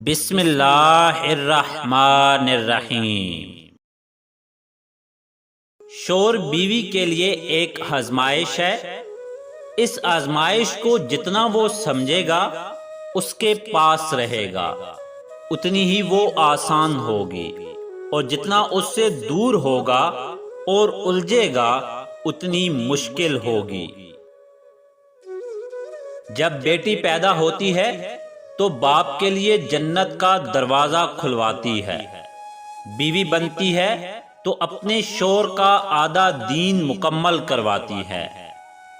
بسم اللہ الرحمن الرحیم۔ شور بیوی کے لیے ایک آزمائش ہے۔ اس آزمائش کو جتنا وہ سمجھے گا اس کے پاس رہے گا اتنی ہی وہ آسان ہوگی، اور جتنا اس سے دور ہوگا اور الجھے گا اتنی مشکل ہوگی۔ جب بیٹی پیدا ہوتی ہے تو باپ کے لیے جنت کا دروازہ کھلواتی ہے، بیوی بنتی ہے تو اپنے شوہر کا آدھا دین مکمل کرواتی ہے،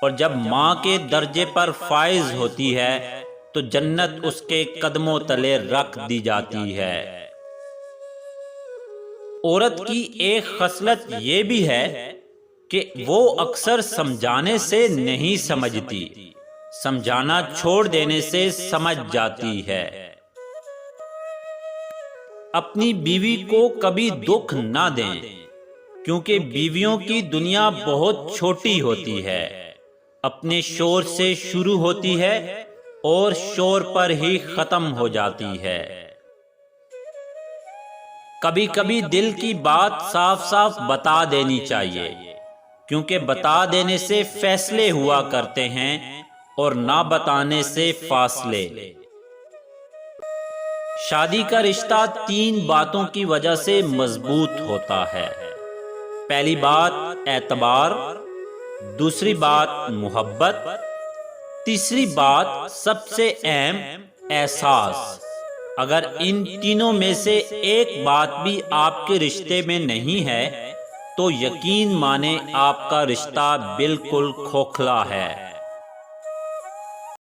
اور جب ماں کے درجے پر فائز ہوتی ہے تو جنت اس کے قدموں تلے رکھ دی جاتی ہے۔ عورت کی ایک خصلت یہ بھی ہے کہ وہ اکثر سمجھانے سے نہیں سمجھتی، سمجھانا چھوڑ دینے سے سمجھ جاتی ہے۔ اپنی بیوی کو کبھی دکھ نہ دیں، کیونکہ بیویوں کی دنیا بہت چھوٹی ہوتی ہے، اپنے شوہر سے شروع ہوتی ہے اور شوہر پر ہی ختم ہو جاتی ہے۔ کبھی کبھی دل کی بات صاف صاف بتا دینی چاہیے، کیونکہ بتا دینے سے فیصلے ہوا کرتے ہیں اور نہ بتانے سے فاصلے۔ شادی کا رشتہ 3 باتوں کی وجہ سے مضبوط ہوتا ہے۔ پہلی بات اعتبار، دوسری بات محبت، تیسری بات سب سے اہم احساس۔ اگر ان تینوں میں سے ایک بات بھی آپ کے رشتے میں نہیں ہے تو یقین مانیں آپ کا رشتہ بالکل کھوکھلا ہے۔